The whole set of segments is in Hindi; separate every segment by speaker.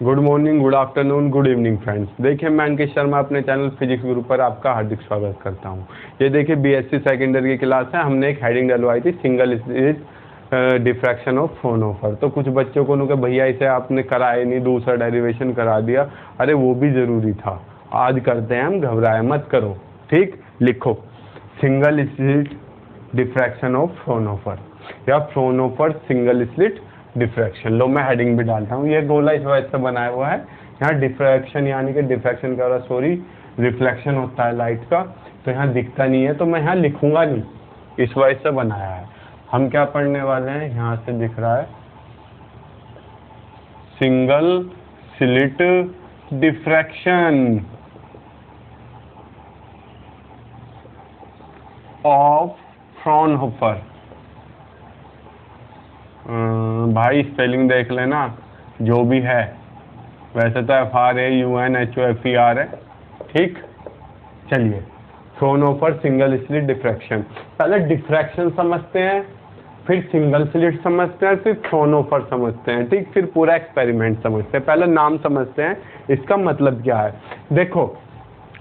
Speaker 1: Good morning, good afternoon, good evening friends. देखिए, मैं अंकित शर्मा अपने चैनल फिजिक्स गुरु पर आपका हार्दिक स्वागत करता हूं। ये देखिए, बीएससी सेकेंडरी की क्लास है। हमने एक हेडिंग डलवाई थी, single slit diffraction of Fraunhofer. तो कुछ बच्चों को उनके भैया इसे आपने कराया नहीं, दूसरा डेरिवेशन करा दिया। अरे वो भी ज़रूरी था, आज करते हैं हम, घबराए मत करो। ठीक, लिखो single slit diffraction of Fraunhofer या फ्राउनहोफर सिंगल स्लिट डिफ्रैक्शन। लो, मैं हेडिंग भी डालता हूँ। ये गोला इस वजह से बनाया हुआ है, यहाँ डिफ्रैक्शन यानी कि डिफ्रैक्शन का वाला सॉरी रिफ्लेक्शन होता है लाइट का, तो यहाँ दिखता नहीं है, तो मैं यहाँ लिखूंगा नहीं, इस वजह से बनाया है। हम क्या पढ़ने वाले हैं, यहाँ से दिख रहा है single slit diffraction of Fraunhofer. भाई स्पेलिंग देख लेना, जो भी है। वैसे तो FRAUNHOFER है। ठीक, चलिए, फ्राउनहोफर सिंगल स्लिट डिफ्रैक्शन। पहले डिफ्रैक्शन समझते हैं, फिर सिंगल स्लिट समझते हैं, फिर फ्राउनहोफर समझते हैं। ठीक, फिर पूरा एक्सपेरिमेंट समझते हैं। पहले नाम समझते हैं, इसका मतलब क्या है। देखो,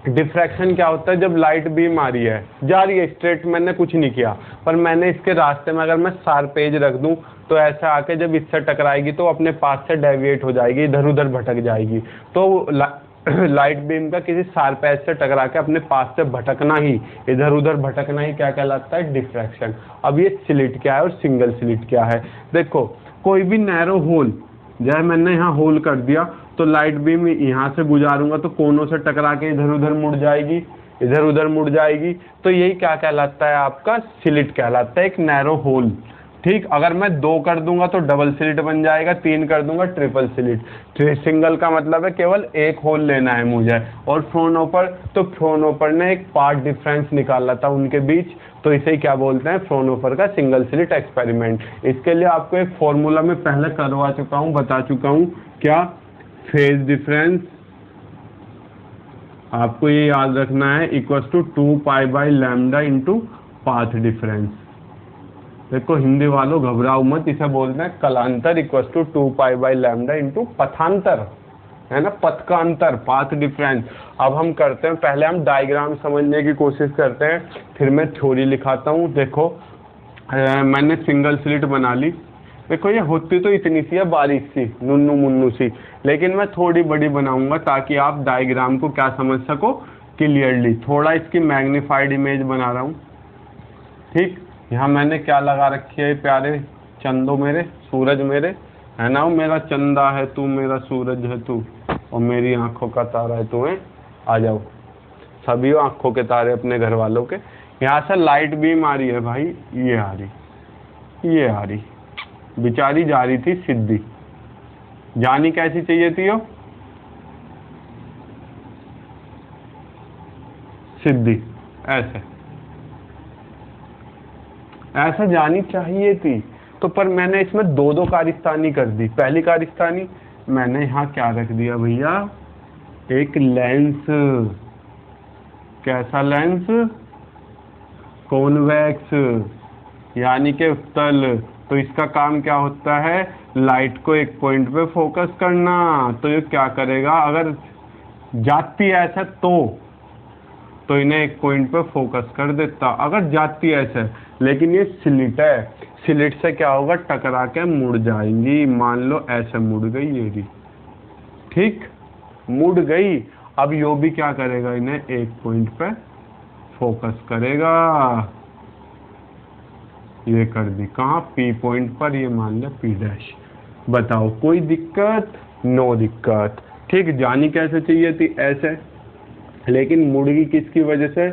Speaker 1: डिफ्रैक्शन क्या होता है, जब लाइट बीम आ रही है, जा रही है स्ट्रेट, मैंने कुछ नहीं किया, पर मैंने इसके रास्ते में अगर मैं शार्प एज रख दूं, तो ऐसा आके जब इससे टकराएगी तो अपने पास से डेविएट हो जाएगी, इधर उधर भटक जाएगी। तो लाइट बीम का किसी शार्प एज से टकरा के अपने पास से भटकना ही, इधर उधर भटकना ही क्या कहलाता है, डिफ्रैक्शन। अब ये स्लिट क्या है और सिंगल स्लिट क्या है। देखो, कोई भी नैरो होल, जैसे मैंने यहाँ होल कर दिया, तो लाइट बीम यहाँ से गुजारूंगा तो कोनों से टकरा के इधर उधर मुड़ जाएगी, इधर उधर मुड़ जाएगी। तो यही क्या कहलाता है, आपका स्लिट कहलाता है, एक नैरो होल। ठीक, अगर मैं 2 कर दूंगा तो डबल स्लिट बन जाएगा, 3 कर दूंगा ट्रिपल स्लिट। सिंगल का मतलब है केवल एक होल लेना है मुझे। और फ्राउनहोफर, तो फ्राउनहोफर ने एक पार्ट डिफरेंस निकाला था उनके बीच, तो इसे क्या बोलते हैं, फ्राउनहोफर का सिंगल स्लिट एक्सपेरिमेंट। इसके लिए आपको एक फॉर्मूला में पहले करवा चुका हूँ, बता चुका हूँ, क्या, फेज डिफरेंस। आपको ये याद रखना है, equal to 2π/λ into path difference. देखो हिंदी वालों, घबराओ मत, इसे बोलते हैं कलांतर, इक्वल टू 2π/λ इंटू पथांतर, है ना, पथ का अंतर, पाथ डिफरेंस। अब हम करते हैं, पहले हम डायग्राम समझने की कोशिश करते हैं, फिर मैं थ्योरी लिखाता हूँ। देखो, मैंने सिंगल स्लिट बना ली। देखो, ये होती तो इतनी सी है, बारीक सी, नुन्नू मुन्नू सी, लेकिन मैं थोड़ी बड़ी बनाऊंगा ताकि आप डायग्राम को क्या समझ सको क्लियरली। थोड़ा इसकी मैग्नीफाइड इमेज बना रहा हूँ। ठीक, यहाँ मैंने क्या लगा रखी है, प्यारे चंदो मेरे, सूरज मेरे, है ना, मेरा चंदा है तू, मेरा सूरज है तू, और मेरी आंखों का तारा है तू। है, आ जाओ सभी आंखों के तारे अपने घर वालों के। यहाँ से लाइट बीम आ रही है भाई, ये आ रही, ये आ रही, बेचारी जा रही थी सीधी, जानी कैसी चाहिए थी वो, सीधी, ऐसे ऐसा जानी चाहिए थी। तो पर मैंने इसमें 2 कारिस्तानी कर दी। पहली कारिस्तानी मैंने यहाँ क्या रख दिया भैया, एक लेंस। कैसा लेंस, कॉन्वेक्स, यानी कि उत्तल। तो इसका काम क्या होता है, लाइट को एक पॉइंट पे फोकस करना। तो ये क्या करेगा, अगर जाती ऐसे तो इन्हें एक पॉइंट पे फोकस कर देता, अगर जाती ऐसे। लेकिन ये स्लिट है, स्लिट से क्या होगा, टकरा के मुड़ जाएंगी। मान लो ऐसे मुड़ गई ये भी, ठीक, मुड़ गई। अब यो भी क्या करेगा, इन्हें एक पॉइंट पे फोकस करेगा। ये कर दी, कहाँ, P पॉइंट पर, ये मान ले P'। बताओ कोई दिक्कत, नो दिक्कत। ठीक, जानी कैसे चाहिए थी, ऐसे, लेकिन मुड़गी किसकी वजह से,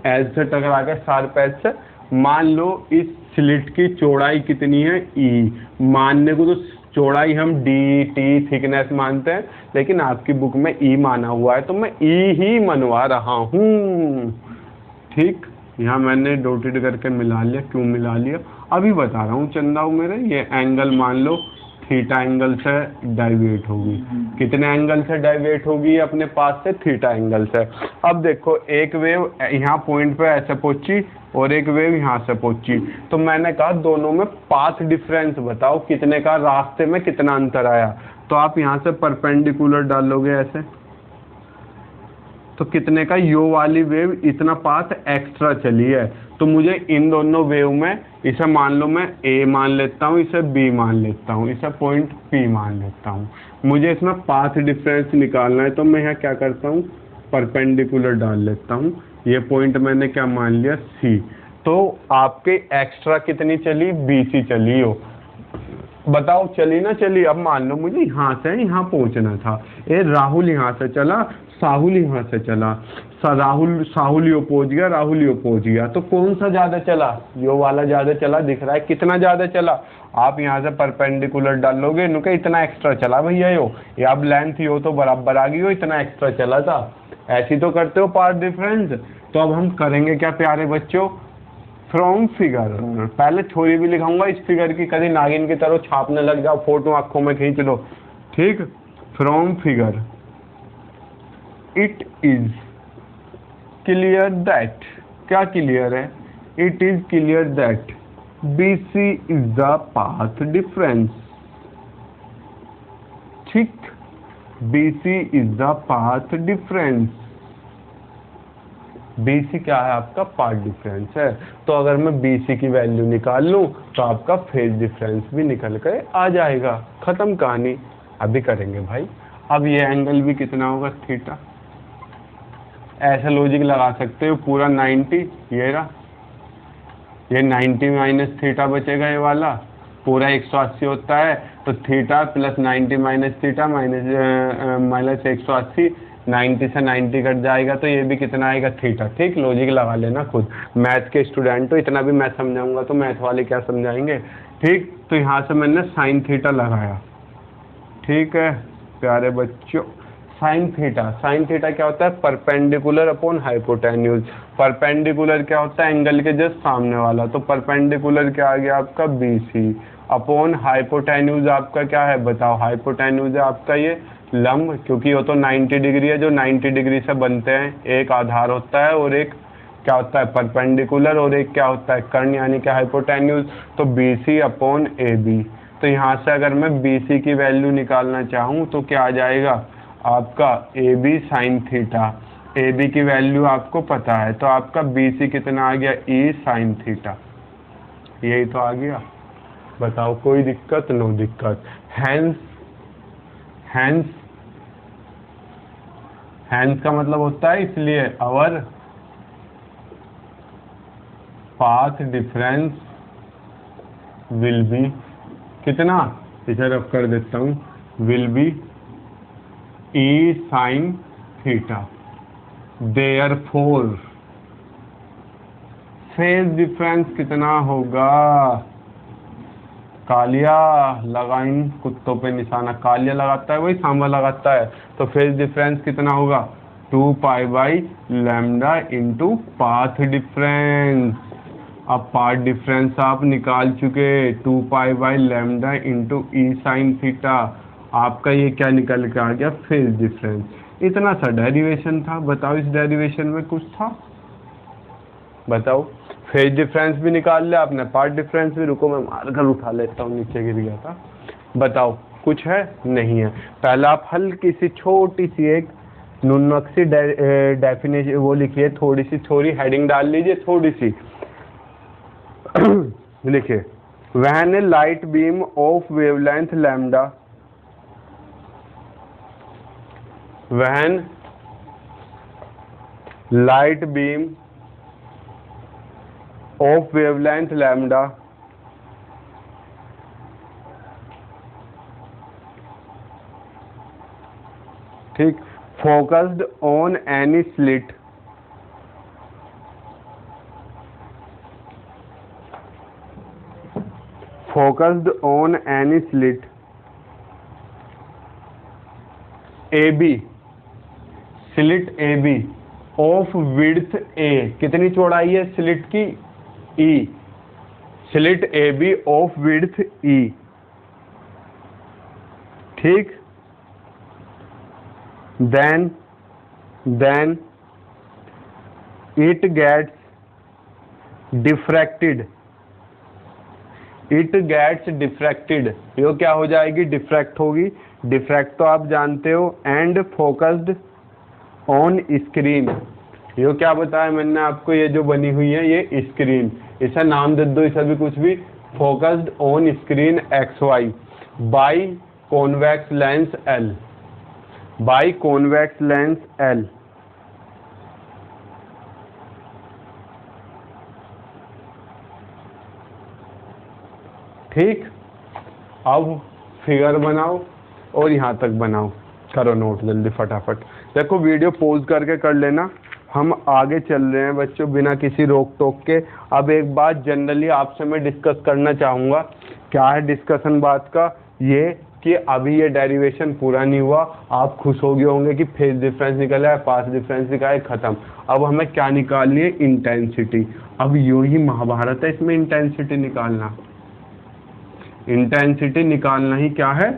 Speaker 1: एज से टकरा के शार्प एज से। मान लो इस स्लिट की चौड़ाई कितनी है, E। मानने को तो चौड़ाई हम DT थिकनेस मानते हैं, लेकिन आपकी बुक में E माना हुआ है, तो मैं E ही मनवा रहा हूँ। ठीक, यहाँ मैंने डॉटेड करके मिला लिया। क्यों मिला लिया, अभी बता रहा हूँ चंदाओं मेरे। ये एंगल मान लो थीटा एंगल से डाइवेट होगी। कितने एंगल से डाइवेट होगी, अपने पास से थीटा एंगल से। अब देखो, एक वेव यहाँ पॉइंट पे ऐसे पहुंची और एक वेव यहाँ से पहुंची, तो मैंने कहा दोनों में पाथ डिफरेंस बताओ, कितने का, रास्ते में कितना अंतर आया। तो आप यहाँ से परपेंडिकुलर डालोगे ऐसे, तो कितने का, यो वाली वेव इतना पाथ एक्स्ट्रा चली है, तो मुझे इन दोनों वेव में इसे मान लो मैं ए मान लेता हूँ, इसे बी मान लेता हूँ, इसे पॉइंट पी मान लेता हूँ। मुझे इसमें पाथ डिफरेंस निकालना है, तो मैं यहाँ क्या करता हूँ, परपेंडिकुलर डाल लेता हूँ। ये पॉइंट मैंने क्या मान लिया, सी। तो आपके एक्स्ट्रा कितनी चली, बी सी चली हो, बताओ चली ना चली। अब मान लो मुझे यहाँ से यहाँ पहुँचना था, ए राहुल यहाँ से चला, साहुल यहाँ से चला, साहुल यो पहुँच गया, राहुल यो पहुँच गया, तो कौन सा ज्यादा चला, यो वाला ज्यादा चला, दिख रहा है कितना ज्यादा चला। आप यहाँ से परपेंडिकुलर डालोगे, इनके इतना एक्स्ट्रा चला भैया यो, या अब लेंथ यो तो बराबर आ गई हो, इतना एक्स्ट्रा चला था। ऐसी तो करते हो पार्ट डिफरेंस। तो अब हम करेंगे क्या प्यारे बच्चों, फ्रॉम फिगर, पहले थ्योरी भी लिखाऊंगा इस फिगर की, कभी नागिन की तरह छापने लग जाओ, फोटो आंखों में खींच लो, ठीक। From figure it is clear that, क्या क्लियर है, it is clear that BC is the path difference, ठीक। BC is the path difference, BC क्या है आपका, पाथ डिफरेंस है। तो अगर मैं BC की वैल्यू निकाल लूं तो आपका फेज डिफरेंस भी निकल कर आ जाएगा, खत्म कहानी। अभी करेंगे भाई। अब ये एंगल भी कितना होगा, थीटा। ऐसा लॉजिक लगा सकते हो, पूरा 90, ये रहा, ये 90 माइनस थीटा बचेगा, ये वाला पूरा 180 होता है, तो theta plus 90 minus theta minus 180, 90 से 90 कट जाएगा, तो ये भी कितना आएगा, थीटा, ठीक। लॉजिक लगा लेना खुद, मैथ के स्टूडेंट हो, इतना भी मैं समझाऊंगा तो मैथ वाले क्या समझाएंगे, ठीक। तो यहाँ से मैंने साइन थीटा लगाया, ठीक है प्यारे बच्चों। साइन थीटा क्या होता है, परपेंडिकुलर अपॉन हाइपोटेन्यूज। परपेंडिकुलर क्या होता है, एंगल के जस्ट सामने वाला, तो परपेंडिकुलर क्या आ गया आपका, BC अपॉन हाइपोटेन्यूज आपका क्या है, बताओ। हाइपोटेन्यूज है आपका ये लंब, क्योंकि वो तो 90 डिग्री है, जो 90 डिग्री से बनते हैं, एक आधार होता है और एक क्या होता है, परपेंडिकुलर, और एक क्या होता है, कर्ण, यानी कि हाइपोटेन्यूज। तो BC अपॉन AB। तो यहाँ से अगर मैं BC की वैल्यू निकालना चाहूँ तो क्या आ जाएगा आपका, AB साइन थीटा। AB की वैल्यू आपको पता है, तो आपका BC कितना आ गया, E साइन थीटा, यही तो आ गया। बताओ कोई दिक्कत, नो दिक्कत। हैंस का मतलब होता है, इसलिए our path difference will be कितना, इसे रफ कर देता हूँ, will be E sine theta. Therefore phase difference कितना होगा, कालिया लगा, इन कुत्तों पे निशाना, कालिया लगाता है वही सांबा लगाता है, तो फेज डिफरेंस कितना होगा, 2 pi by lambda into path difference. अब पाथ डिफरेंस आप निकाल चुके, 2 pi by lambda into E sine theta, आपका ये क्या निकल के आ गया, फेज डिफरेंस। इतना सा डेरिवेशन था, बताओ इस डेरिवेशन में कुछ था, बताओ। फेज डिफरेंस भी निकाल लिया आपने, पार्ट डिफरेंस भी, रुको मैं मार कर उठा लेता हूँ, नीचे गिर गया था। बताओ कुछ है, नहीं है। पहले आप हल्की सी छोटी सी एक नुनक सी डेफिनेशन वो लिखिए, थोड़ी हेडिंग डाल लीजिए, थोड़ी सी लिखिए, when A light beam of wavelength lambda, when light beam of wavelength lambda ठीक, focused on any slit, focused on any slit AB, slit AB of width A, कितनी चौड़ाई है स्लिट की, E, slit AB of width E, ठीक। then it gets diffracted, ये क्या हो जाएगी, डिफ्रैक्ट होगी। डिफ्रैक्ट तो आप जानते हो, एंड फोकस्ड ऑन स्क्रीन। ये क्या बताया मैंने आपको, ये जो बनी हुई है ये स्क्रीन, इसे नाम दे दो, इसे भी कुछ भी, focused on screen X Y biconvex lens L, biconvex lens L. ठीक, अब फिगर बनाओ और यहाँ तक बनाओ, करो नोट जल्दी फटाफट। देखो वीडियो पॉज करके कर लेना, हम आगे चल रहे हैं बच्चों बिना किसी रोक टोक के। अब एक बात जनरली आपसे मैं डिस्कस करना चाहूँगा, क्या है डिस्कशन बात का, ये कि अभी ये डेरिवेशन पूरा नहीं हुआ, आप खुश हो गए होंगे कि फेज डिफरेंस निकला है, पास डिफरेंस निकला है, खत्म। अब हमें क्या निकालनी है, इंटेंसिटी। अब यूं ही महाभारत है, इसमें इंटेंसिटी निकालना, इंटेंसिटी निकालना ही क्या है,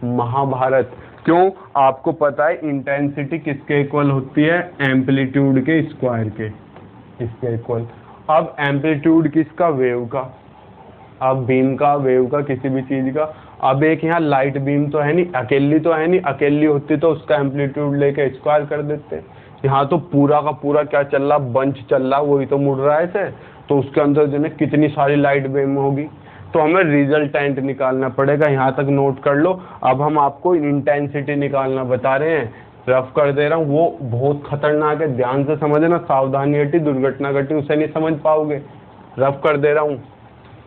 Speaker 1: महाभारत। क्यों, आपको पता है इंटेंसिटी किसके इक्वल होती है, एम्पलीट्यूड के स्क्वायर के, इसके इक्वल। अब एम्पलीट्यूड किसका, वेव का, अब बीम का, वेव का, किसी भी चीज का। अब एक यहाँ लाइट बीम तो है नहीं, अकेली तो है नहीं, अकेली होती तो उसका एम्पलीट्यूड लेके स्क्वायर कर देते। यहाँ तो पूरा का पूरा क्या चल रहा, बंच चल रहा, वही तो मुड़ रहा है ऐसे, तो उसके अंदर जो है कितनी सारी लाइट बीम होगी, तो हमें रिजल्टेंट निकालना पड़ेगा। यहाँ तक नोट कर लो। अब हम आपको इंटेंसिटी निकालना बता रहे हैं, रफ कर दे रहा हूँ, वो बहुत खतरनाक है, ध्यान से समझना, सावधानी हटी दुर्घटना घटी, उसे नहीं समझ पाओगे, रफ कर दे रहा हूँ।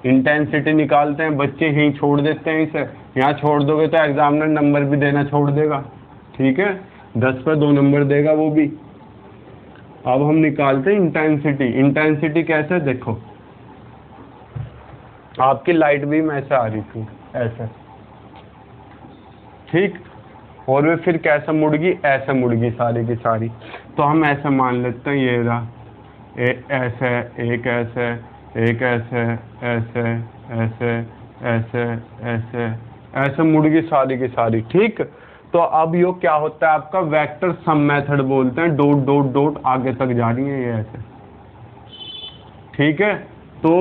Speaker 1: इंटेंसिटी निकालते हैं बच्चे, यहीं छोड़ देते हैं इसे, यहाँ छोड़ दोगे तो एग्जामिनर नंबर भी देना छोड़ देगा, ठीक है, 10 पर 2 नंबर देगा वो भी। अब हम निकालते हैं इंटेंसिटी। इंटेंसिटी कैसे, देखो आपकी लाइट बीम ऐसे आ रही थी, ऐसे, ठीक, और वे फिर कैसे मुड़गी, ऐसे मुड़गी सारी की सारी, तो हम ऐसे मान लेते हैं, ये रहा ऐसे, एक ऐसे, एक ऐसे, ऐसे ऐसे ऐसे ऐसे ऐसे मुड़गी सारी की सारी, ठीक। तो अब यो क्या होता है आपका, वेक्टर सम मेथड बोलते हैं, डॉट डॉट डॉट आगे तक जा रही है ये ऐसे, ठीक है। तो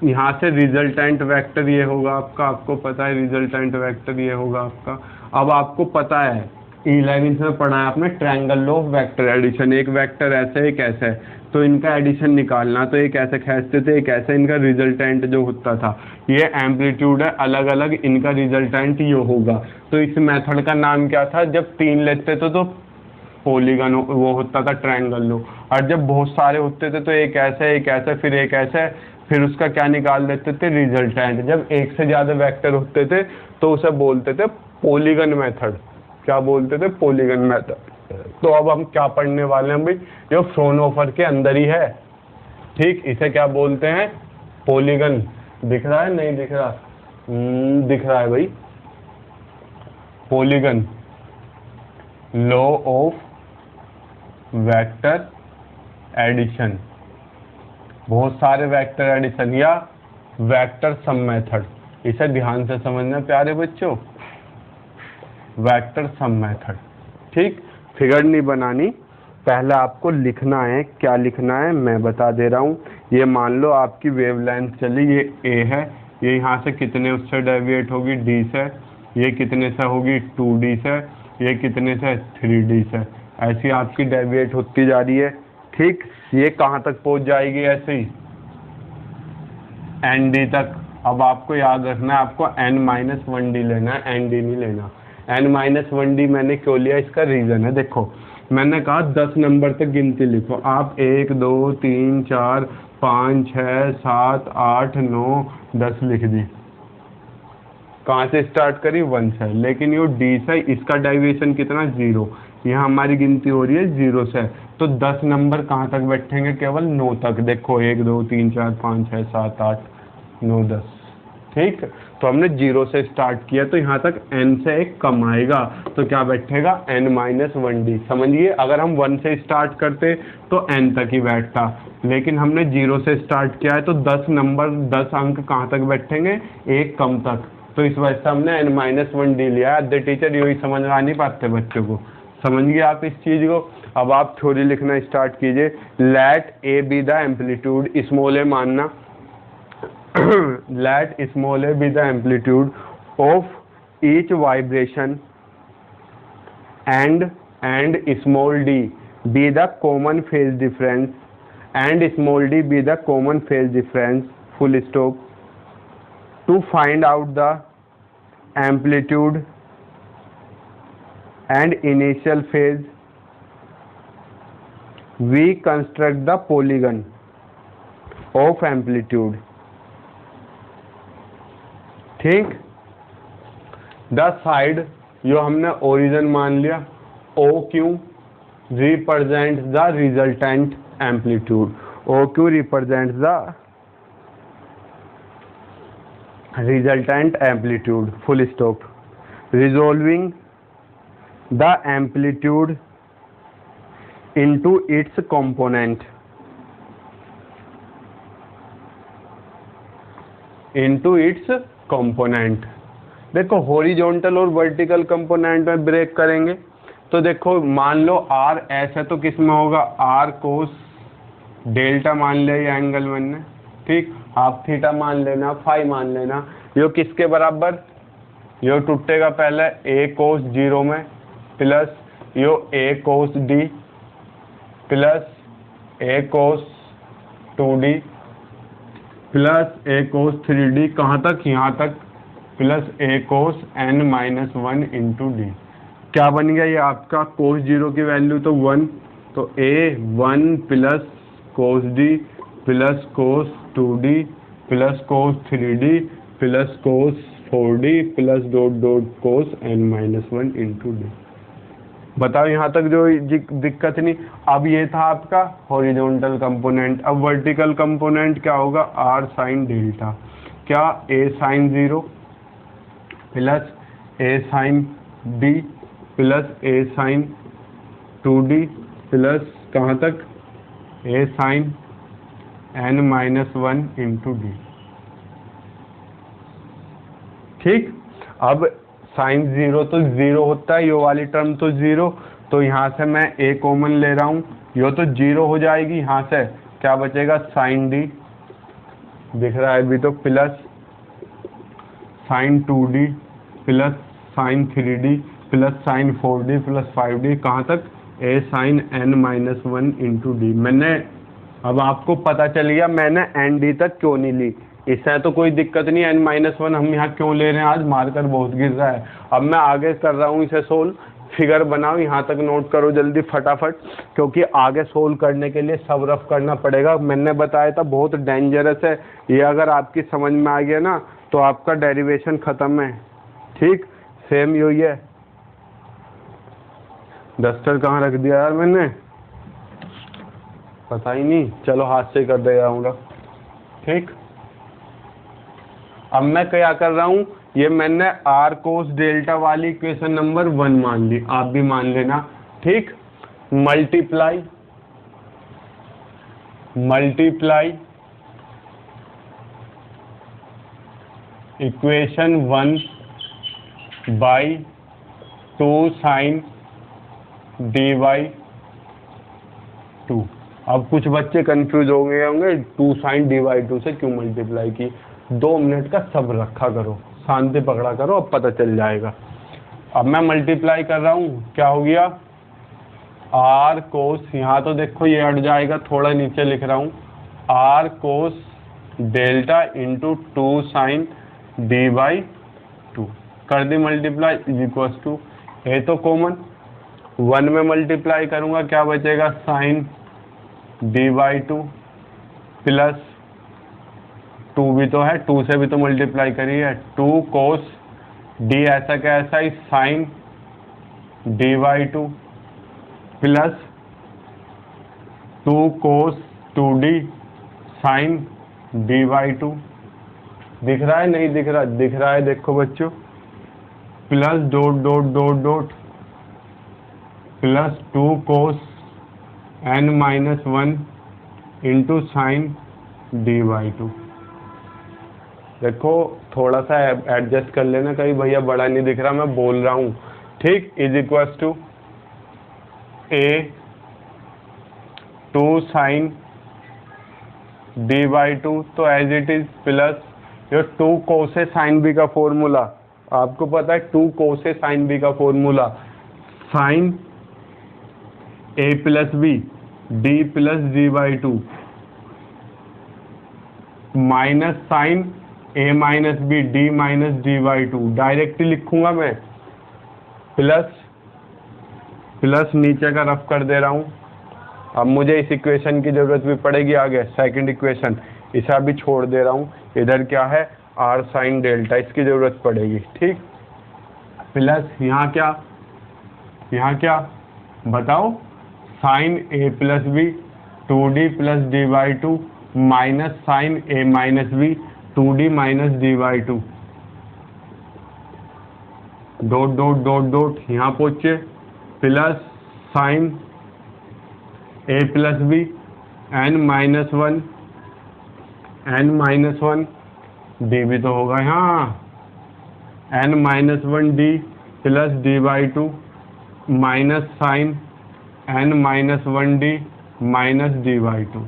Speaker 1: यहाँ से रिजल्टेंट वेक्टर ये होगा आपका, आपको पता है रिजल्टेंट वेक्टर ये होगा आपका। अब आपको पता है 11th में पढ़ा है आपने triangle law of vector addition, एक वेक्टर ऐसे एक ऐसे है, तो इनका एडिशन निकालना, तो एक ऐसे खींचते थे, एक ऐसे, इनका रिजल्टेंट जो होता था, ये एम्पलीट्यूड है अलग अलग, इनका रिजल्टेंट ये होगा। तो इस मेथड का नाम क्या था, जब 3 लेते थे तो पॉलीगन वो होता था ट्रायंगल लो, और जब बहुत सारे होते थे तो एक ऐसे फिर एक ऐसे, फिर उसका क्या निकाल देते थे, रिजल्टेंट। जब एक से ज्यादा वेक्टर होते थे तो उसे बोलते थे पॉलीगन मेथड, क्या बोलते थे, पॉलीगन मेथड। तो अब हम क्या पढ़ने वाले हैं भाई, जो फ्रोनहोफर के अंदर ही है, ठीक, इसे क्या बोलते हैं, पॉलीगन। दिख रहा है, नहीं दिख रहा, दिख रहा है भाई, polygon law of vector addition, बहुत सारे वेक्टर एडिशन या वेक्टर सम मेथड, इसे ध्यान से समझना प्यारे बच्चों, वेक्टर सम मेथड, ठीक। फिगर नहीं बनानी, पहले आपको लिखना है, क्या लिखना है मैं बता दे रहा हूँ। ये मान लो आपकी वेवलेंथ चली, ये ए है, ये यहाँ से कितने उससे डेविएट होगी, डी से, ये कितने से होगी, 2d से, ये कितने से, 3d से, ऐसी आपकी डेविएट होती जा रही है, ठीक। ये कहाँ तक पहुँच जाएगी, ऐसे ही nd तक। अब आपको याद रखना है, आपको n-1d लेना है, nd नहीं लेना। n-1d मैंने क्यों लिया, इसका रीजन है, देखो मैंने कहा 10 नंबर तक गिनती लिखो, आप 1 2 3 4 5 6 7 8 9 10 लिख दी, कहाँ से स्टार्ट करी, 1 से, लेकिन ये डी से, इसका डेविएशन कितना, 0, यहाँ हमारी गिनती हो रही है 0 से, तो 10 नंबर कहाँ तक बैठेंगे, केवल 9 तक। देखो 1 2 3 4 5 6 7 8 9 10, ठीक। तो हमने 0 से स्टार्ट किया, तो यहाँ तक n से 1 कम आएगा, तो क्या बैठेगा, n-1d। समझिए, अगर हम 1 से स्टार्ट करते तो n तक ही बैठता, लेकिन हमने 0 से स्टार्ट किया है, तो 10 नंबर 10 अंक कहाँ तक बैठेंगे, 1 कम तक, तो इस वजह से हमने n-1d लिया। अद्य टीचर यही समझ आ नहीं पाते बच्चों को, समझिए आप इस चीज को। अब आप थ्योरी लिखना स्टार्ट कीजिए। Let a b the amplitude, small a मानना, let small a be the amplitude of each vibration and small d be the common phase difference, and small d be the common phase difference, full stop. To find out the amplitude and initial phase, we construct the polygon of amplitude. ठीक, द साइड जो हमने ओरिजिन मान लिया O Q represent the resultant amplitude, O Q represent the resultant amplitude, full stop. Resolving the amplitude into its component, देखो हॉरिजॉन्टल और वर्टिकल कंपोनेंट में ब्रेक करेंगे तो देखो मान लो आर ऐसा तो किस में होगा, आर कोस डेल्टा मान लिया ये एंगल बनने, ठीक. आप थीटा मान लेना, फाई मान लेना. यो किसके बराबर, यो टूटेगा पहले ए कोस 0 में प्लस यो ए कोस डी प्लस ए कोस 2d प्लस ए कोस 3d, कहाँ तक, यहाँ तक, प्लस ए कोस n-1 इंटू डी. क्या बन गया ये आपका, कोस 0 की वैल्यू तो 1, तो a 1 plus cos d plus cos 2d plus cos 3d plus cos 4d plus dot dot cos n-1 into d. बताओ यहाँ तक जो दिक्कत नहीं. अब ये था आपका हॉरिजॉन्टल कंपोनेंट. अब वर्टिकल कंपोनेंट क्या होगा, आर साइन डेल्टा, क्या ए साइन 0 प्लस ए साइन डी प्लस ए साइन 2d प्लस कहाँ तक ए साइन n-1 इंटू डी. ठीक, अब साइन 0 तो 0 होता है, यो वाली टर्म तो 0, तो यहाँ से मैं ए कॉमन ले रहा हूँ, यो तो 0 हो जाएगी. यहाँ से क्या बचेगा, साइन डी दिख रहा है अभी तो, plus sign 2d plus sign 3d plus sign 4d plus 5d, कहाँ तक ए साइन n-1 इंटू डी. मैंने अब आपको पता चल गया मैंने एन डी तक क्यों नहीं ली. इससे तो कोई दिक्कत नहीं, n-1 हम यहाँ क्यों ले रहे हैं, आज मार्कर बहुत गिर रहा है. अब मैं आगे कर रहा हूँ इसे सोल्व. फिगर बनाओ, यहाँ तक नोट करो जल्दी फटाफट, क्योंकि आगे सोल्व करने के लिए सब रफ करना पड़ेगा. मैंने बताया था बहुत डेंजरस है ये, अगर आपकी समझ में आ गया ना तो आपका डेरिवेशन ख़त्म है. ठीक, सेम यही है. डस्टर कहाँ रख दिया यार मैंने, पता ही नहीं. चलो हाथ से कर दे जाऊँगा. ठीक, अब मैं क्या कर रहा हूँ, ये मैंने आर कोस डेल्टा वाली इक्वेशन नंबर 1 मान ली, आप भी मान लेना. ठीक, multiply equation 1 by 2 sine dy 2. अब कुछ बच्चे कंफ्यूज हो गए होंगे 2 साइन dy 2 से क्यों मल्टीप्लाई की. 2 मिनट का सब्र रखा करो, शांति पकड़ा करो, अब पता चल जाएगा. अब मैं मल्टीप्लाई कर रहा हूँ, क्या हो गया, आर कोस, यहाँ तो देखो ये हट जाएगा, थोड़ा नीचे लिख रहा हूँ, are cos delta into 2 sine dy 2 कर दी multiply, is equal to A तो कॉमन 1 में मल्टीप्लाई करूँगा, क्या बचेगा, साइन dy 2 प्लस 2 भी तो है, 2 से भी तो मल्टीप्लाई करी है, 2 कोस डी ऐसा क्या ऐसा ही साइन dy 2 प्लस 2 कोस 2d साइन dy 2. दिख रहा है नहीं दिख रहा, दिख रहा है देखो बच्चों, plus dot dot dot dot plus 2 कोस n-1 इंटू साइन dy 2. देखो थोड़ा सा एडजस्ट कर लेना, कहीं भैया बड़ा नहीं दिख रहा, मैं बोल रहा हूँ. ठीक, is equal to A 2 sine dy 2, तो एज इट इज प्लस ये 2 कोसे साइन बी का फॉर्मूला, आपको पता है 2 कोसे साइन बी का formula sine A plus B D plus D by two minus sine A minus B D minus D by two. Directly लिखूंगा मैं, प्लस प्लस नीचे का रफ कर दे रहा हूँ। अब मुझे इस इक्वेशन की जरूरत भी पड़ेगी आगे, सेकंड इक्वेशन, इसे अभी छोड़ दे रहा हूँ। इधर क्या है, आर साइन डेल्टा, इसकी जरूरत पड़ेगी, ठीक। प्लस यहाँ क्या बताओ, sine A plus b 2d plus D by two minus sine A minus b 2d minus D by two, dot dot dot dot यहाँ पहुंचे, प्लस साइन ए plus b n minus one d भी तो होगा यहाँ, n minus one d plus D by two minus sine n minus one d minus D by two.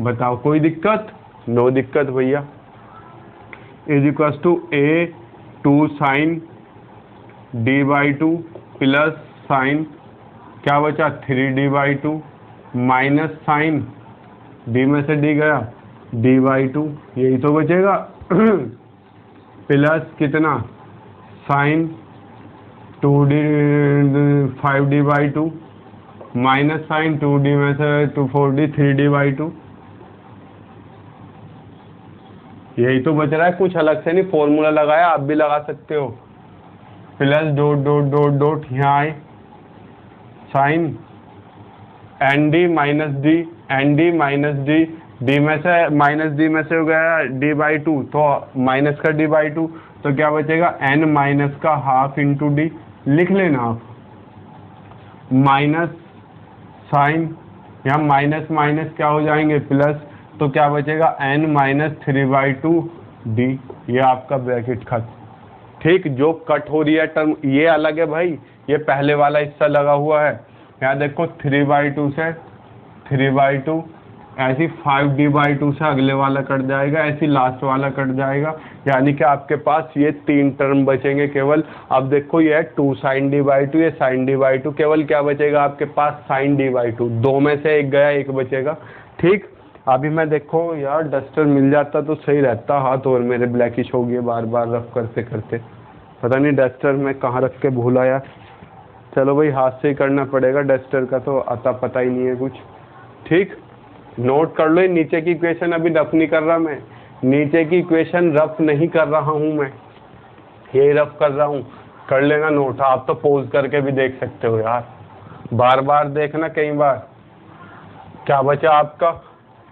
Speaker 1: बताओ कोई दिक्कत? नो दिक्कत भैया। Is equal to A to sine D by two plus sine क्या बचा 3d by two minus sine D में से डी गया डी बाई टू, यही तो बचेगा। प्लस कितना sine 2d 5d by two minus sine 2d में से 4d 3d बाई टू, यही तो बच रहा है, कुछ अलग से नहीं फॉर्मूला लगाया, आप भी लगा सकते हो। Plus dot dot dot dot यहाँ आए sine n d minus d n d minus d, d में से माइनस डी में से हो गया डी बाई टू, तो माइनस का डी बाई टू, तो क्या बचेगा एन माइनस का हाफ इंटू डी, लिख लेना आप। माइनस साइन यहाँ माइनस माइनस क्या हो जाएंगे प्लस, तो क्या बचेगा एन माइनस 3/2 डी, ये आपका ब्रैकेट खत्म, ठीक। जो कट हो रही है टर्म ये अलग है भाई, ये पहले वाला हिस्सा लगा हुआ है। यहाँ देखो 3/2 से 3/2, ऐसी 5d/2 से अगले वाला कट जाएगा, ऐसी लास्ट वाला कट जाएगा, यानी कि आपके पास ये 3 टर्म बचेंगे केवल। अब देखो ये 2 sin d/2, ये sin d/2, केवल क्या बचेगा आपके पास sin d/2, दो में से एक गया, एक बचेगा, ठीक। अभी मैं देखो यार डस्टर मिल जाता तो सही रहता, हाथ और मेरे ब्लैकिश हो गए बार बार रफ करते करते, पता नहीं डस्टर में कहाँ रख के भूला यार। चलो भाई हाथ से ही करना पड़ेगा, डस्टर का तो अता पता ही नहीं है कुछ, ठीक। नोट कर लो, नीचे की इक्वेशन अभी रफ नहीं कर रहा मैं, नीचे की इक्वेशन रफ नहीं कर रहा हूँ मैं, यही रफ कर रहा हूँ, कर लेना नोट। आप तो पोज करके भी देख सकते हो यार, बार बार देखना कई बार। क्या बचा आपका,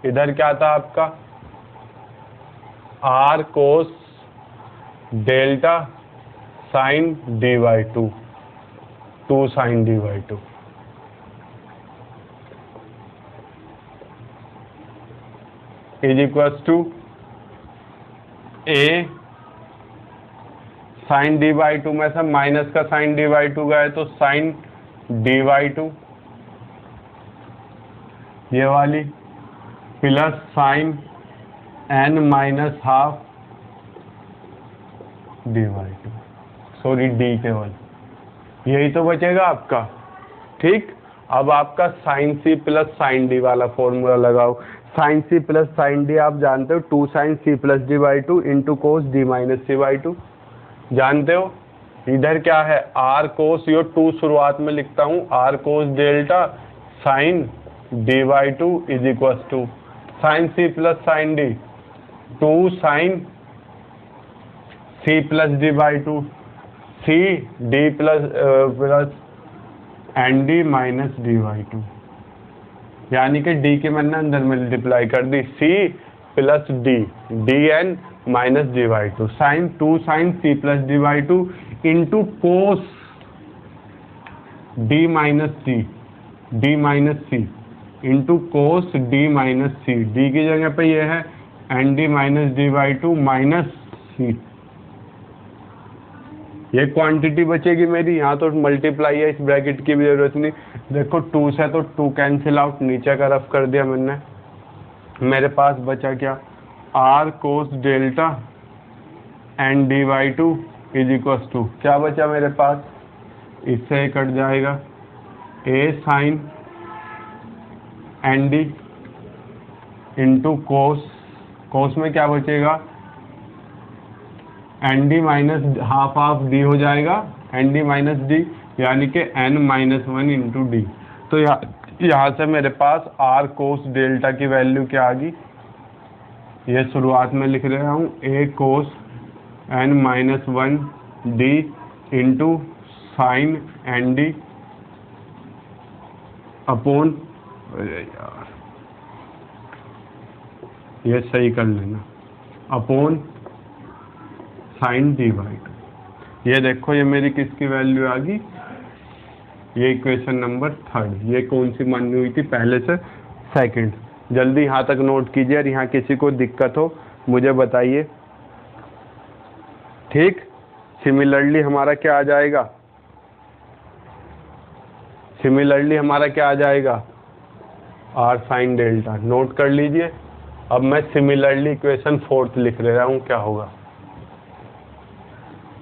Speaker 1: इधर क्या था आपका, r cos delta sine d/2, 2 sin d/2, is equals to a sine d/2 में से माइनस का साइन d/2 गए तो साइन d/2, ये वाली, plus sine n minus half d/2, sorry d केवल, यही तो बचेगा आपका, ठीक। अब आपका sine C plus sign d वाला फॉर्मूला लगाओ। साइन सी प्लस साइन डी आप जानते हो, 2 sin c plus d/2 into cos d minus c/2, जानते हो। इधर क्या है, आर कोस, यो 2 शुरुआत में लिखता हूँ, are cos delta sine d/2 is equal to sine C plus sign d 2 sin c plus d/2 c d plus n d minus d/2, यानी कि d के मैंने अंदर मल्टीप्लाई कर दी, c plus d dn minus d/2 sine 2 sin c plus d/2 into cos d minus c into cos d minus c, d की जगह पे ये है n d minus d/2 minus c, ये क्वांटिटी बचेगी मेरी। यहाँ तो मल्टीप्लाई है, इस ब्रैकेट की भी जरूरत नहीं। देखो 2 से तो 2 कैंसिल आउट, नीचे का रफ कर दिया मैंने, मेरे पास बचा क्या, r cos delta n d/2 is equal to क्या बचा मेरे पास, इससे कट जाएगा a sine n d into cos में क्या बचेगा, n d minus half of d हो जाएगा, एन डी माइनस डी, यानी कि n minus one into d. तो यहाँ से मेरे पास आर कोस डेल्टा की वैल्यू क्या आ गई, ये शुरुआत में लिख रहा हूँ, a cos n minus one d into sine n d upon, ये सही कर लेना, upon sine D by two. ये देखो ये मेरी किसकी वैल्यू आ गई, ये इक्वेशन नंबर 3। ये कौन सी मानी हुई थी, पहले से सेकंड। जल्दी यहाँ तक नोट कीजिए, और यहाँ किसी को दिक्कत हो मुझे बताइए। ठीक, सिमिलरली हमारा क्या आ जाएगा, सिमिलरली हमारा क्या आ जाएगा, आर साइन डेल्टा। नोट कर लीजिए। अब मैं सिमिलरली इक्वेशन 4 लिख रहा हूँ, क्या होगा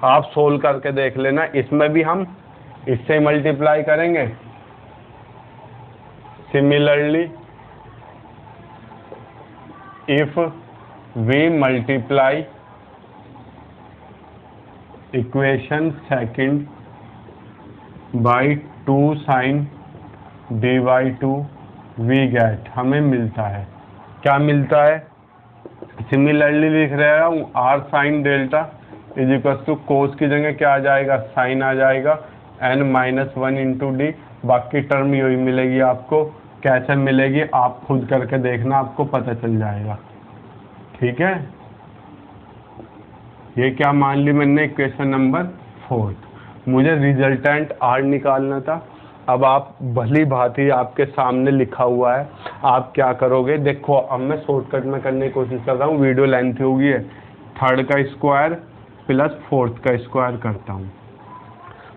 Speaker 1: आप सोल्व करके देख लेना। इसमें भी हम इससे मल्टीप्लाई करेंगे। Similarly if we multiply equation second by 2 sine D by 2 we get, हमें मिलता है, क्या मिलता है, सिमिलरली लिख रहा हूँ R sine delta is equal to cos की जगह क्या आ जाएगा, साइन आ जाएगा, n minus one into d. बाकी टर्म यही मिलेगी आपको, कैसे मिलेगी आप खुद करके देखना, आपको पता चल जाएगा। ठीक है, ये क्या मान ली मैंने, इक्वेशन नंबर 4। मुझे रिजल्टेंट आर निकालना था। अब आप भली भांति आपके सामने लिखा हुआ है, आप क्या करोगे देखो। अब मैं शॉर्टकट में करने की कोशिश कर रहा हूँ, वीडियो लेंथ होगी है, 3rd का स्क्वायर प्लस 4th का स्क्वायर करता हूँ।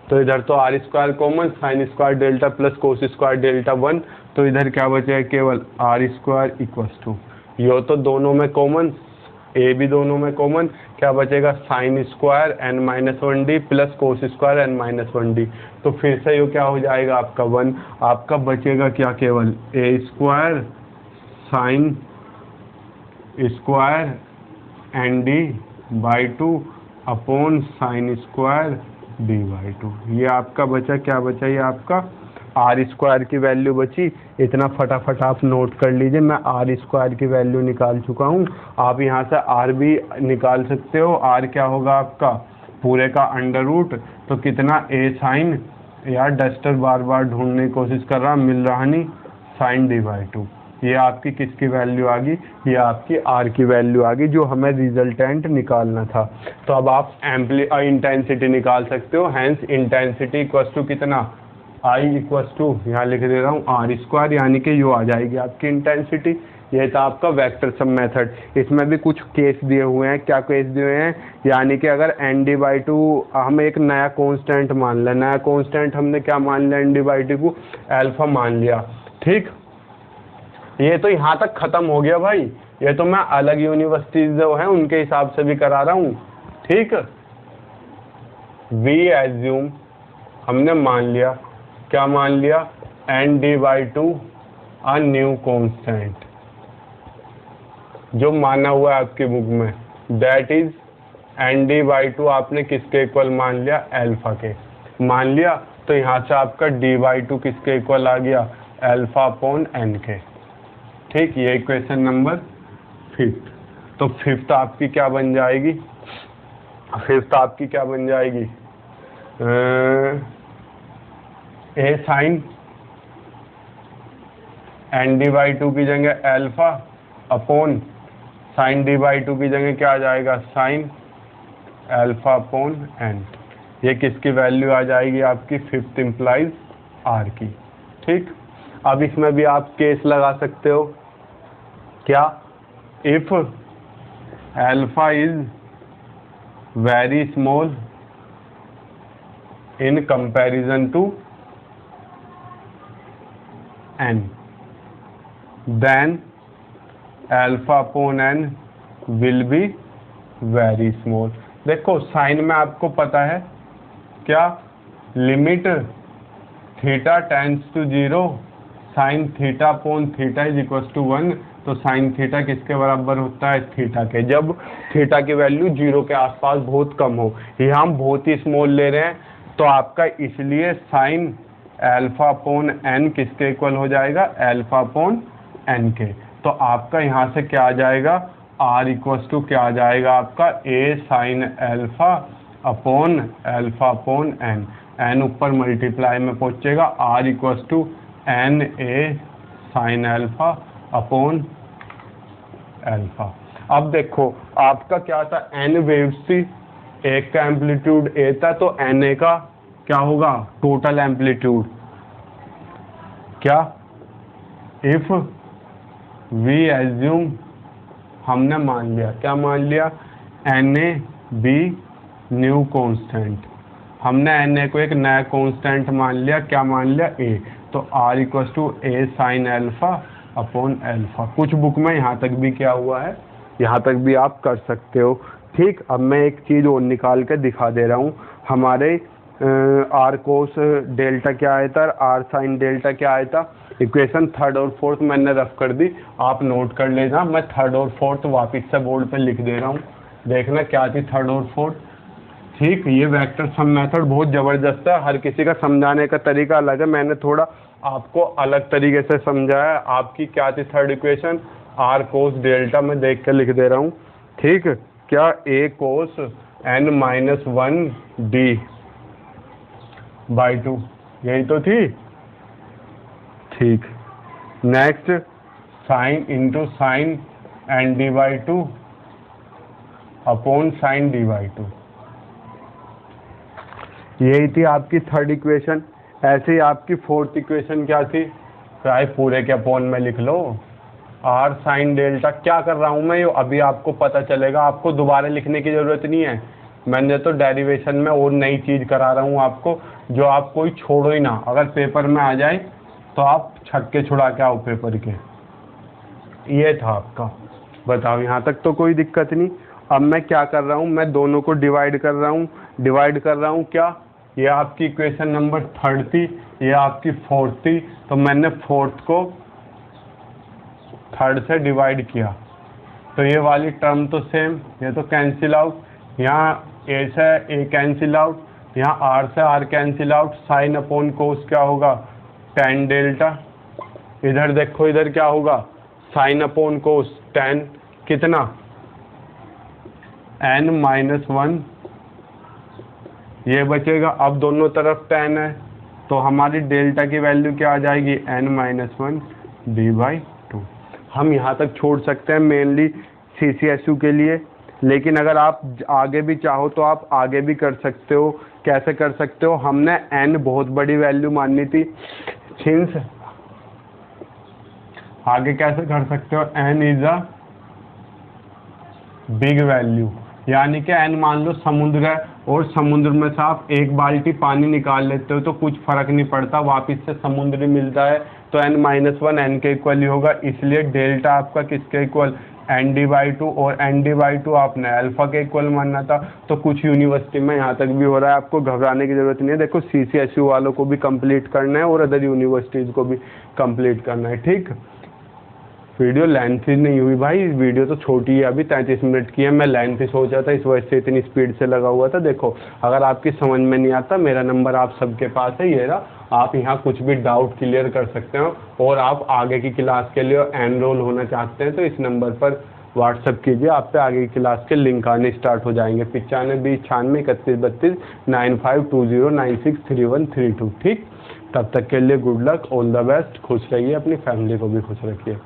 Speaker 1: तो इधर तो r square common, sine square delta plus cos square delta 1, तो इधर क्या बचेगा, केवल आर स्क्वायर इक्वस टू, यो तो दोनों में कॉमन, ए भी दोनों में कॉमन, क्या बचेगा, sine square n minus one d plus cos square n minus one d. तो फिर से यो क्या हो जाएगा आपका 1, आपका बचेगा क्या, केवल a square sine square n d by 2 upon sine square d by 2। ये आपका बचा, क्या बचा, ये आपका आर स्क्वायर की वैल्यू बची। इतना फटाफट आप नोट कर लीजिए, मैं आर स्क्वायर की वैल्यू निकाल चुका हूँ। आप यहाँ से आर भी निकाल सकते हो। आर क्या होगा आपका, पूरे का अंडर रूट, तो कितना, ए साइन, यार डस्टर बार बार ढूंढने की कोशिश कर रहा, मिल रहा नहीं, साइन डी बाई 2। ये आपकी किसकी वैल्यू आ गई, ये आपकी आर की वैल्यू आ गई, जो हमें रिजल्टेंट निकालना था। तो अब आप इंटेंसिटी निकाल सकते हो। हैंस इंटेंसिटी इक्वस टू कितना, आई इक्वस टू, यहाँ लिख दे रहा हूँ आर स्क्वायर, यानी कि यो आ जाएगी आपकी इंटेंसिटी। ये था आपका वेक्टर सम मेथड। इसमें भी कुछ केस दिए हुए हैं। क्या केस दिए हुए हैं, यानी कि अगर एन डी बाई टू हम एक नया कांस्टेंट मान लें, नया कांस्टेंट हमने क्या मान लिया, एन डी बाई टू को अल्फा मान लिया। ठीक, ये तो यहाँ तक खत्म हो गया भाई। ये तो मैं अलग यूनिवर्सिटीज जो है उनके हिसाब से भी करा रहा हूँ। ठीक, वी एज्यूम, हमने मान लिया, क्या मान लिया, n d by two a new constant, जो माना हुआ है आपकी बुक में, that is n d by two आपने किसके इक्वल मान लिया, अल्फा के मान लिया। तो यहाँ से आपका डी बाई टू किसके इक्वल आ गया, अल्फा अपॉन एन के। ठीक, ये इक्वेशन नंबर 5। तो 5th आपकी क्या बन जाएगी, 5th आपकी क्या बन जाएगी, a sine n d by two की जगह alpha upon sine D by two की जगह क्या आ जाएगा, साइन अल्फा अपॉन एन। ये किसकी वैल्यू आ जाएगी आपकी, 5th इम्प्लाइज आर की। ठीक, अब इसमें भी आप केस लगा सकते हो, क्या, if alpha is very small in comparison to n, then alpha upon n will be very small. देखो साइन में आपको पता है क्या, limit theta tends to 0 sine theta upon theta is equal to 1। तो साइन थीटा किसके बराबर होता है? थीटा के, जब थीटा की वैल्यू 0 के आसपास बहुत कम हो। ये हम बहुत ही स्मॉल ले रहे हैं, तो आपका इसलिए साइन अल्फा अपॉन एन किसके इक्वल हो जाएगा? अल्फा अपॉन एन के। तो आपका यहाँ से क्या आ जाएगा? आर इक्वल टू क्या आ जाएगा आपका? A sine alpha upon alpha upon n. N ऊपर मल्टीप्लाई में पहुँचेगा, R equal to n a sine alpha upon alpha. अब देखो आपका क्या था? एन वेव्स थी, एक का एम्पलीट्यूड ए था, तो एन ए का क्या होगा? Total amplitude. क्या? इफ वी एज्यूम, हमने मान लिया, क्या मान लिया? N a be new constant. हमने एन ए को एक नया कांस्टेंट मान लिया, क्या मान लिया? ए। तो r equal to a sine alpha upon alpha. कुछ बुक में यहाँ तक भी क्या हुआ है, यहाँ तक भी आप कर सकते हो। ठीक, अब मैं एक चीज़ और निकाल के दिखा दे रहा हूँ। हमारे आर कोस डेल्टा क्या आया था, आर साइन डेल्टा क्या आया था? इक्वेशन थर्ड और फोर्थ मैंने रफ कर दी, आप नोट कर लेना। मैं थर्ड और फोर्थ वापस से बोर्ड पे लिख दे रहा हूँ, देखना क्या थी थर्ड और फोर्थ। ठीक, ये वेक्टर सम मेथड बहुत ज़बरदस्त है, हर किसी का समझाने का तरीका अलग है। मैंने थोड़ा आपको अलग तरीके से समझाया। आपकी क्या थी third equation? R cos delta, मैं देख कर लिख दे रहा हूँ। ठीक, क्या? A cos n minus 1 d by 2, यही तो थी। ठीक, next sine into sine n d by 2 upon sine D by 2, यही थी आपकी थर्ड इक्वेशन। ऐसे ही आपकी फोर्थ इक्वेशन क्या थी? चाहे पूरे के अपॉन में लिख लो, आर साइन डेल्टा। क्या कर रहा हूँ मैं, ये अभी आपको पता चलेगा, आपको दोबारा लिखने की ज़रूरत नहीं है। मैंने तो डेरिवेशन में और नई चीज़ करा रहा हूँ आपको, जो आप कोई छोड़ो ही ना। अगर पेपर में आ जाए तो आप छक्के छुड़ा के आओ पेपर के। ये था आपका, बताओ यहाँ तक तो कोई दिक्कत नहीं। अब मैं क्या कर रहा हूँ, मैं दोनों को डिवाइड कर रहा हूँ। डिवाइड कर रहा हूँ क्या? ये आपकी इक्वेशन नंबर थर्ड थी, ये आपकी फोर्थ थी, तो मैंने फोर्थ को थर्ड से डिवाइड किया, तो ये वाली टर्म तो सेम, ये तो कैंसिल आउट। यहाँ ए से ए कैंसिल आउट, यहाँ आर से r cancel out. Sine upon cos क्या होगा? Tan delta. इधर देखो, इधर क्या होगा? साइन अपॉन कोस टेन, कितना? एन माइनस 1, ये बचेगा। अब दोनों तरफ टेन है, तो हमारी डेल्टा की वैल्यू क्या आ जाएगी? N minus 1 d by 2। हम यहाँ तक छोड़ सकते हैं मेनली CCSU के लिए, लेकिन अगर आप आगे भी चाहो तो आप आगे भी कर सकते हो। कैसे कर सकते हो? हमने n बहुत बड़ी वैल्यू माननी थी, सिंस आगे कैसे कर सकते हो? n is a big value, यानी कि n मान लो समुद्र है, और समुद्र में से आप एक बाल्टी पानी निकाल लेते हो तो कुछ फर्क नहीं पड़ता, वापस से समुद्र ही मिलता है। तो n माइनस 1 n के इक्वल ही होगा, इसलिए डेल्टा आपका किसके इक्वल? एन डी बाई 2, और एन डी बाई 2 आपने अल्फा के इक्वल मानना था। तो कुछ यूनिवर्सिटी में यहाँ तक भी हो रहा है, आपको घबराने की ज़रूरत नहीं है। देखो CCSU वालों को भी कंप्लीट करना है और अदर यूनिवर्सिटीज़ को भी कंप्लीट करना है। ठीक, वीडियो लेंथी नहीं हुई भाई, वीडियो तो छोटी है, अभी 33 मिनट की है। मैं लेंथी सोचा था, इस वजह से इतनी स्पीड से लगा हुआ था। देखो, अगर आपकी समझ में नहीं आता, मेरा नंबर आप सबके पास है, ये रहा। आप यहाँ कुछ भी डाउट क्लियर कर सकते हो, और आप आगे की क्लास के लिए एनरोल होना चाहते हैं तो इस नंबर पर व्हाट्सअप कीजिए, आप पे आगे की क्लास के लिंक आने स्टार्ट हो जाएंगे। 95 20 96 31 32 9520 963132। ठीक, तब तक के लिए good luck, all the best, खुश रहिए, अपनी फैमिली को भी खुश रखिए।